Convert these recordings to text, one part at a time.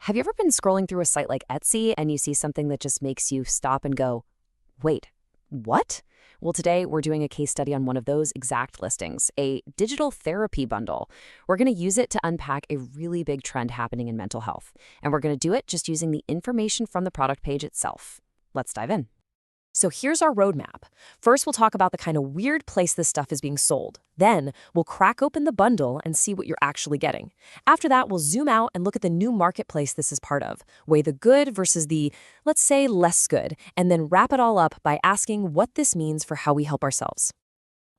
Have you ever been scrolling through a site like Etsy and you see something that just makes you stop and go, wait, what? Well, today we're doing a case study on one of those exact listings, a digital therapy bundle. We're going to use it to unpack a really big trend happening in mental health. And we're going to do it just using the information from the product page itself. Let's dive in. So here's our roadmap. First, we'll talk about the kind of weird place this stuff is being sold. Then, we'll crack open the bundle and see what you're actually getting. After that, we'll zoom out and look at the new marketplace this is part of, weigh the good versus the, let's say, less good, and then wrap it all up by asking what this means for how we help ourselves.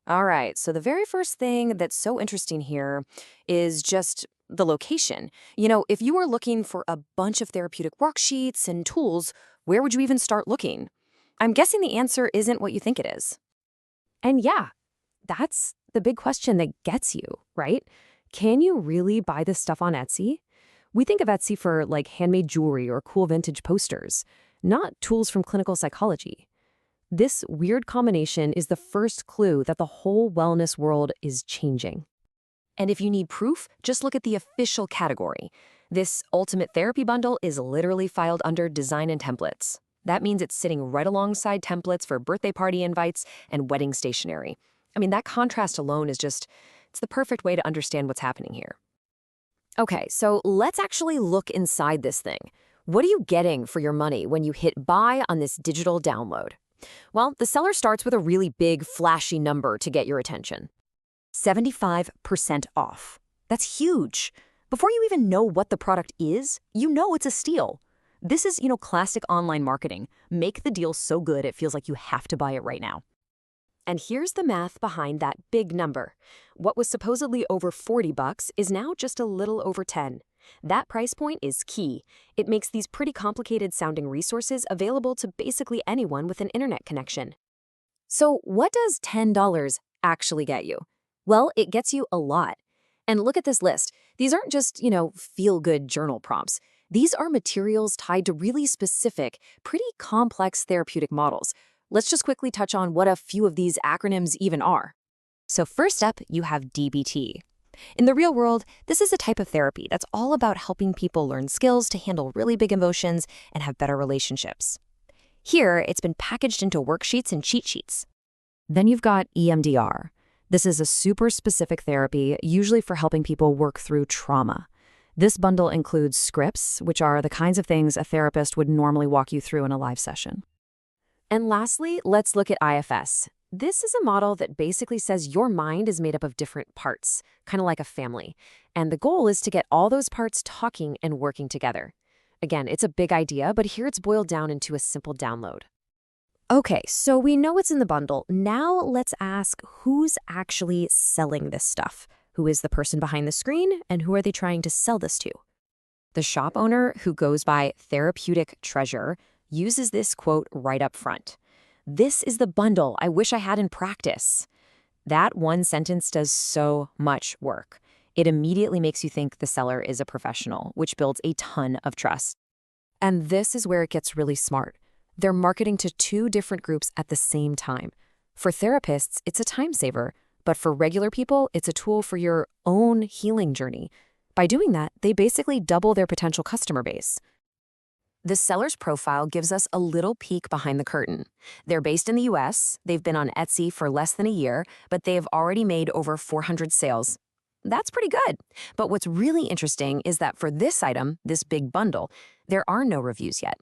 All right, so the very first thing that's so interesting here is just the location. If you were looking for a bunch of therapeutic worksheets and tools, where would you even start looking? I'm guessing the answer isn't what you think it is. And yeah, that's the big question that gets you, right? Can you really buy this stuff on Etsy? We think of Etsy for like handmade jewelry or cool vintage posters, not tools from clinical psychology. This weird combination is the first clue that the whole wellness world is changing. And if you need proof, just look at the official category. This Ultimate Therapy Bundle is literally filed under Design and Templates. That means it's sitting right alongside templates for birthday party invites and wedding stationery. That contrast alone is it's the perfect way to understand what's happening here. Okay, so let's actually look inside this thing. What are you getting for your money when you hit buy on this digital download? Well, the seller starts with a really big, flashy number to get your attention. 75% off. That's huge. Before you even know what the product is, you know it's a steal. This is, classic online marketing. Make the deal so good it feels like you have to buy it right now. And here's the math behind that big number. What was supposedly over $40 is now just a little over 10. That price point is key. It makes these pretty complicated sounding resources available to basically anyone with an internet connection. So what does $10 actually get you? Well, it gets you a lot. And look at this list. These aren't just, feel-good journal prompts. These are materials tied to really specific, pretty complex therapeutic models. Let's just quickly touch on what a few of these acronyms even are. So first up, you have DBT. In the real world, this is a type of therapy that's all about helping people learn skills to handle really big emotions and have better relationships. Here, it's been packaged into worksheets and cheat sheets. Then you've got EMDR. This is a super specific therapy, usually for helping people work through trauma. This bundle includes scripts, which are the kinds of things a therapist would normally walk you through in a live session. And lastly, let's look at IFS. This is a model that basically says your mind is made up of different parts, kind of like a family. And the goal is to get all those parts talking and working together. Again, it's a big idea, but here it's boiled down into a simple download. Okay, so we know what's in the bundle. Now let's ask who's actually selling this stuff. Who is the person behind the screen, and who are they trying to sell this to? The shop owner, who goes by Therapeutic Treasure, uses this quote right up front. "This is the bundle I wish I had in practice." That one sentence does so much work. It immediately makes you think the seller is a professional, which builds a ton of trust. And this is where it gets really smart. They're marketing to two different groups at the same time. For therapists, it's a time saver. But for regular people, it's a tool for your own healing journey. By doing that, they basically double their potential customer base. The seller's profile gives us a little peek behind the curtain. They're based in the US, they've been on Etsy for less than a year, but they have already made over 400 sales. That's pretty good. But what's really interesting is that for this item, this big bundle, there are no reviews yet.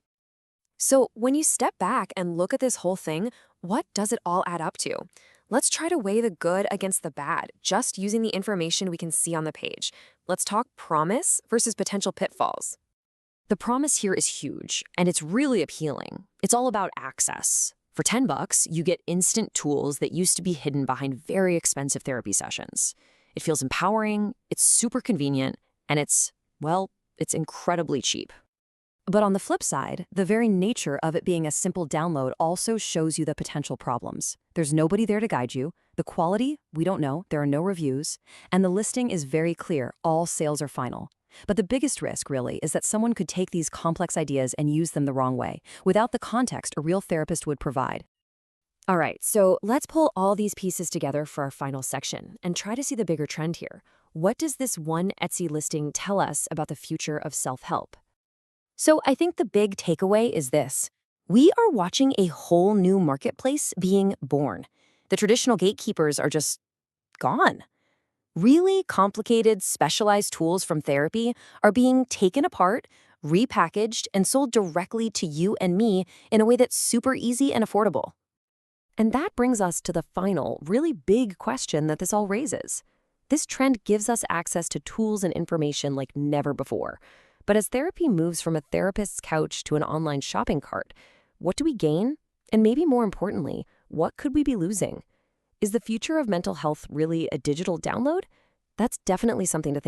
So when you step back and look at this whole thing, what does it all add up to? Let's try to weigh the good against the bad, just using the information we can see on the page. Let's talk promise versus potential pitfalls. The promise here is huge, and it's really appealing. It's all about access. For $10, you get instant tools that used to be hidden behind very expensive therapy sessions. It feels empowering, it's super convenient, and it's incredibly cheap. But on the flip side, the very nature of it being a simple download also shows you the potential problems. There's nobody there to guide you. The quality, we don't know. There are no reviews. And the listing is very clear. All sales are final. But the biggest risk, really, is that someone could take these complex ideas and use them the wrong way, without the context a real therapist would provide. All right, so let's pull all these pieces together for our final section and try to see the bigger trend here. What does this one Etsy listing tell us about the future of self-help? So I think the big takeaway is this. We are watching a whole new marketplace being born. The traditional gatekeepers are just gone. Really complicated, specialized tools from therapy are being taken apart, repackaged, and sold directly to you and me in a way that's super easy and affordable. And that brings us to the final, really big question that this all raises. This trend gives us access to tools and information like never before. But as therapy moves from a therapist's couch to an online shopping cart, what do we gain? And maybe more importantly, what could we be losing? Is the future of mental health really a digital download? That's definitely something to think